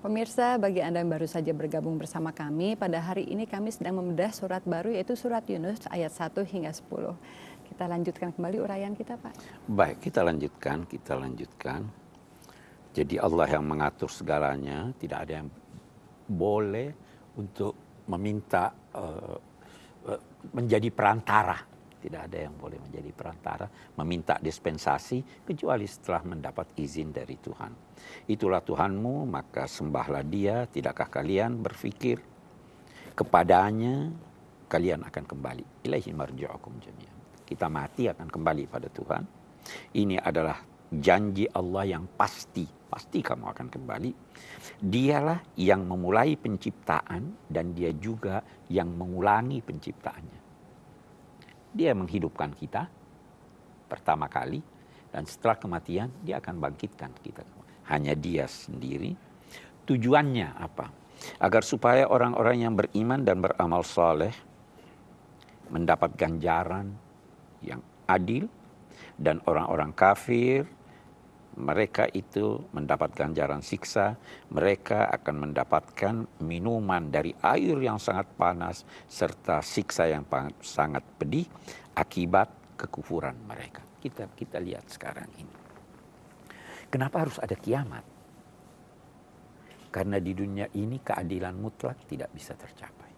Pemirsa, bagi Anda yang baru saja bergabung bersama kami, pada hari ini kami sedang membedah surat baru yaitu surat Yunus ayat 1 hingga 10. Kita lanjutkan kembali uraian kita, Pak. Baik, kita lanjutkan. Jadi Allah yang mengatur segalanya, tidak ada yang boleh untuk meminta menjadi perantara. Tidak ada yang boleh menjadi perantara, meminta dispensasi, kecuali setelah mendapat izin dari Tuhan. Itulah Tuhanmu, maka sembahlah Dia. Tidakkah kalian berpikir kepadanya kalian akan kembali? Ilaihi marji'ukum jami'an. Kita mati akan kembali pada Tuhan. Ini adalah janji Allah yang pasti kamu akan kembali. Dialah yang memulai penciptaan dan Dia juga yang mengulangi penciptaannya. Dia menghidupkan kita pertama kali dan setelah kematian Dia akan bangkitkan kita. Hanya Dia sendiri. Tujuannya apa? Agar supaya orang-orang yang beriman dan beramal saleh mendapat ganjaran yang adil, dan orang-orang kafir mereka itu mendapat ganjaran siksa. Mereka akan mendapatkan minuman dari air yang sangat panas serta siksa yang sangat pedih akibat kekufuran mereka. Kita lihat sekarang ini. Kenapa harus ada kiamat? Karena di dunia ini keadilan mutlak tidak bisa tercapai.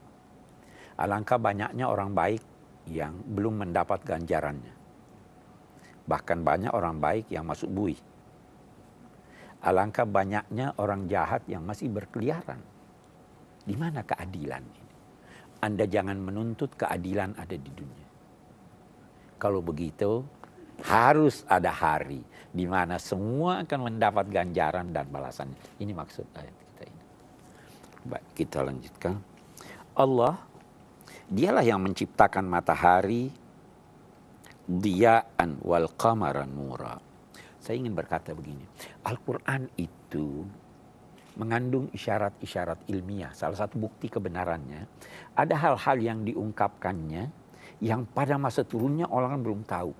Alangkah banyaknya orang baik yang belum mendapat ganjarannya. Bahkan banyak orang baik yang masuk buih. Alangkah banyaknya orang jahat yang masih berkeliaran. Di mana keadilan ini? Anda jangan menuntut keadilan ada di dunia. Kalau begitu, harus ada hari di mana semua akan mendapat ganjaran dan balasannya. Ini maksud ayat kita ini. Baik, kita lanjutkan. Allah, Dialah yang menciptakan matahari diya'an wal qamara nura. Saya ingin berkata begini, Al-Quran itu mengandung isyarat-isyarat ilmiah. Salah satu bukti kebenarannya, ada hal-hal yang diungkapkannya yang pada masa turunnya orang belum tahu.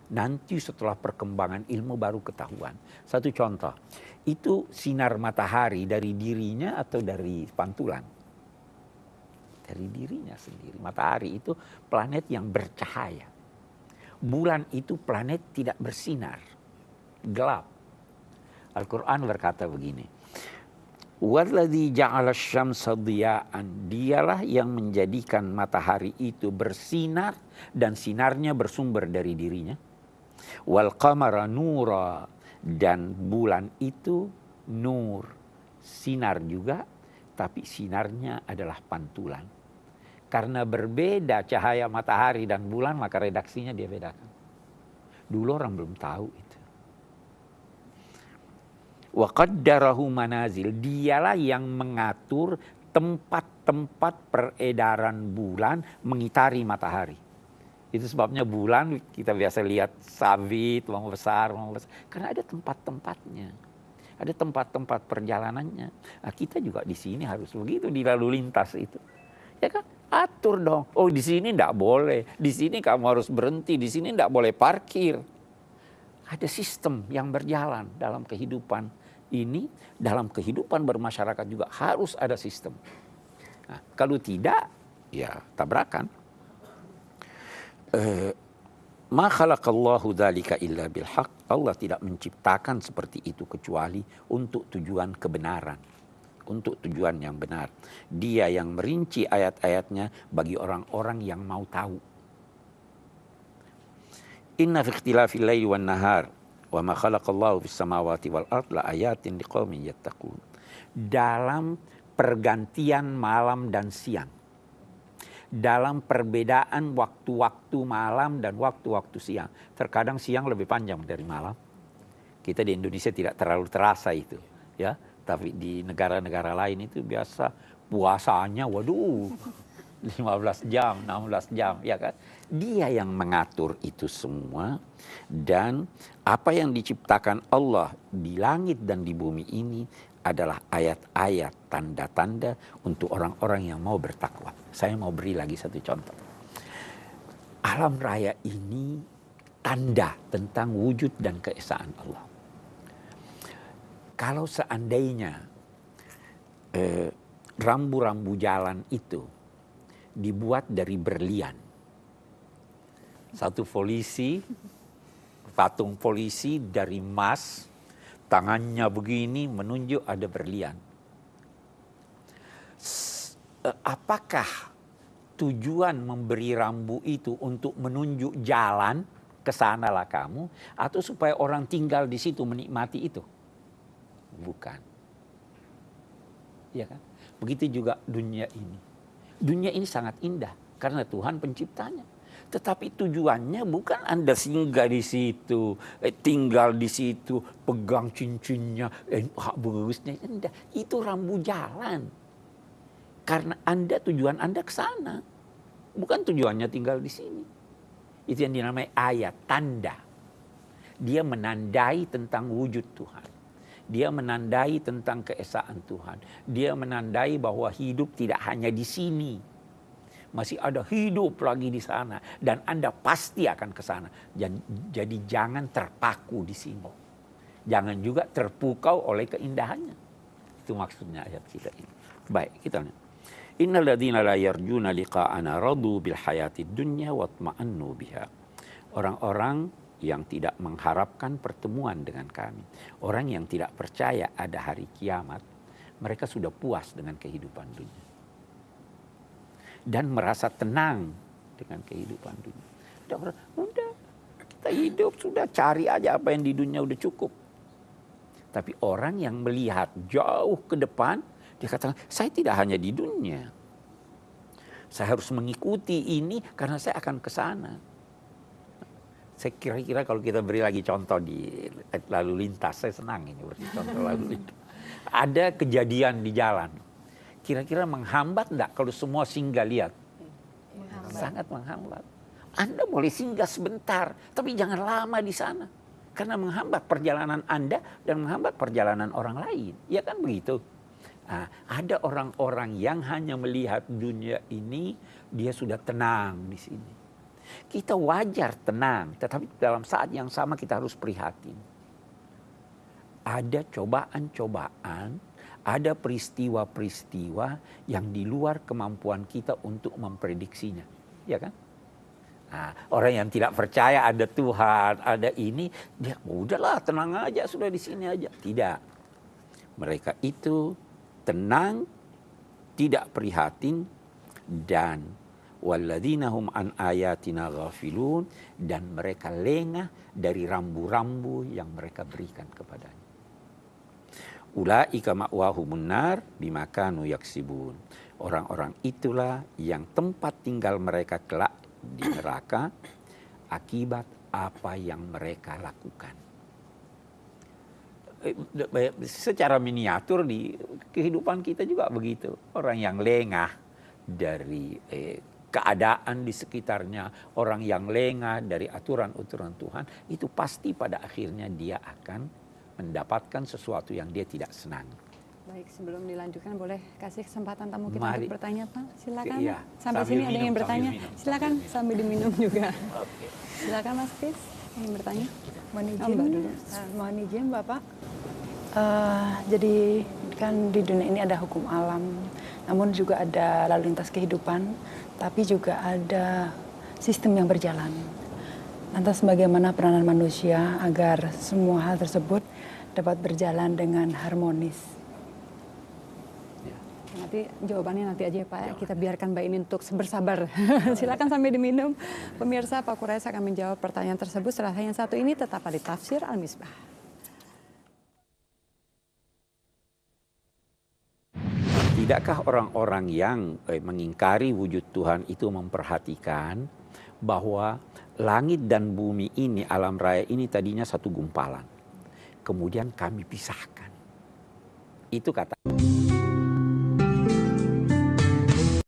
Nanti setelah perkembangan ilmu baru ketahuan. Satu contoh, itu sinar matahari dari dirinya atau dari pantulan? Dari dirinya sendiri. Matahari itu planet yang bercahaya. Bulan itu planet tidak bersinar, gelap. Al-Quran berkata begini, Walladzi ja'ala asy-syamsa dhiya'an. Dialah yang menjadikan matahari itu bersinar dan sinarnya bersumber dari dirinya. Wal qamara nura, dan bulan itu nur, sinar juga, tapi sinarnya adalah pantulan. Karena berbeda cahaya matahari dan bulan, maka redaksinya dia bedakan. Dulu orang belum tahu itu. Wa qaddarahu manazil. Dialah yang mengatur tempat-tempat peredaran bulan mengitari matahari. Itu sebabnya bulan kita biasa lihat sabit, wang besar. Karena ada tempat-tempatnya. Ada tempat-tempat perjalanannya. Nah, kita juga di sini harus begitu di lalu lintas itu. Ya kan? Atur dong. Oh, di sini enggak boleh. Di sini kamu harus berhenti. Di sini enggak boleh parkir. Ada sistem yang berjalan dalam kehidupan ini. Dalam kehidupan bermasyarakat juga harus ada sistem. Nah, kalau tidak, ya tabrakan. Ma khalaqallahu dzalika illa bil haqq. Allah tidak menciptakan seperti itu kecuali untuk tujuan kebenaran. Untuk tujuan yang benar. Dia yang merinci ayat-ayatnya bagi orang-orang yang mau tahu. Inna fi ikhtilafil laili wan nahar wa ma khalaqallahu fis samawati wal ard la ayatin liqaumin yattaqun. Dalam pergantian malam dan siang. Dalam perbedaan waktu-waktu malam dan waktu-waktu siang. Terkadang siang lebih panjang dari malam. Kita di Indonesia tidak terlalu terasa itu, ya. Tapi di negara-negara lain itu biasa puasanya, 15 jam, 16 jam, ya kan? Dia yang mengatur itu semua. Dan apa yang diciptakan Allah di langit dan di bumi ini adalah ayat-ayat, tanda-tanda untuk orang-orang yang mau bertakwa. Saya mau beri lagi satu contoh. Alam raya ini tanda tentang wujud dan keesaan Allah. Kalau seandainya rambu-rambu jalan itu dibuat dari berlian. Satu polisi, patung polisi dari emas, tangannya begini menunjuk ada berlian. Apakah tujuan memberi rambu itu untuk menunjuk jalan ke sanalah kamu, atau supaya orang tinggal di situ menikmati itu? Bukan. Ya kan? Begitu juga dunia ini. Dunia ini sangat indah karena Tuhan penciptanya. Tetapi tujuannya bukan Anda singgah di situ, tinggal di situ, pegang cincinnya, bagusnya. Enggak, itu rambu jalan. Karena tujuan Anda ke sana. Bukan tujuannya tinggal di sini. Itu yang dinamai ayat, tanda. Dia menandai tentang wujud Tuhan. Dia menandai tentang keesaan Tuhan. Dia menandai bahwa hidup tidak hanya di sini. Masih ada hidup lagi di sana. Dan Anda pasti akan ke sana. Jadi jangan terpaku di sini. Jangan juga terpukau oleh keindahannya. Itu maksudnya ayat kita ini. Baik, kita lihat. Innal ladzina la yarjuna liqa'ana radu bil hayatid dunya watma'annu biha. Orang-orang yang tidak mengharapkan pertemuan dengan kami. Orang yang tidak percaya ada hari kiamat, mereka sudah puas dengan kehidupan dunia. Dan merasa tenang dengan kehidupan dunia. Udah, kita hidup, sudah cari aja apa yang di dunia udah cukup. Tapi orang yang melihat jauh ke depan, dia katakan, saya tidak hanya di dunia. Saya harus mengikuti ini karena saya akan ke sana. Saya kira-kira kalau kita beri lagi contoh di lalu lintas, saya senang ini beri contoh lalu lintas. Ada kejadian di jalan. Kira-kira menghambat enggak kalau semua singgah lihat? Menghambat. Sangat menghambat. Anda boleh singgah sebentar, tapi jangan lama di sana. Karena menghambat perjalanan Anda dan menghambat perjalanan orang lain. Ya kan begitu? Nah, ada orang-orang yang hanya melihat dunia ini, dia sudah tenang di sini. Kita wajar tenang, tetapi dalam saat yang sama kita harus prihatin. Ada cobaan-cobaan, ada peristiwa-peristiwa yang di luar kemampuan kita untuk memprediksinya. Ya kan? Nah, orang yang tidak percaya ada Tuhan, ada ini, dia udahlah tenang aja, sudah di sini aja. Tidak. Mereka itu tenang, tidak prihatin, dan walladzina hum an ayatina ghafilun, dan mereka lengah dari rambu-rambu yang mereka berikan kepadanya. Ulaika ma'wahumun nar bima kanu yaksibun. Orang-orang itulah yang tempat tinggal mereka kelak di neraka akibat apa yang mereka lakukan. Secara miniatur di kehidupan kita juga begitu. Orang yang lengah dari keadaan di sekitarnya, orang yang lengah dari aturan-aturan Tuhan, itu pasti pada akhirnya dia akan mendapatkan sesuatu yang dia tidak senang. Baik, sebelum dilanjutkan boleh kasih kesempatan tamu kita untuk bertanya, Pak? Silakan. Iya, sampai sini ada yang bertanya. Silakan sambil diminum juga. Okay. Silakan Mas Kris, ingin bertanya. Mohon izin Bapak. Jadi kan di dunia ini ada hukum alam, namun juga ada lalu lintas kehidupan, tapi juga ada sistem yang berjalan. Lantas bagaimana peranan manusia agar semua hal tersebut dapat berjalan dengan harmonis? Nanti jawabannya nanti aja ya Pak, kita biarkan Mbak ini untuk bersabar. Silakan sambil diminum. Pemirsa, Pak Quraish akan menjawab pertanyaan tersebut setelah yang satu ini tetap di Tafsir Al-Misbah. Tidakkah orang-orang yang mengingkari wujud Tuhan itu memperhatikan bahwa langit dan bumi ini, alam raya ini tadinya satu gumpalan. Kemudian kami pisahkan. Itu kata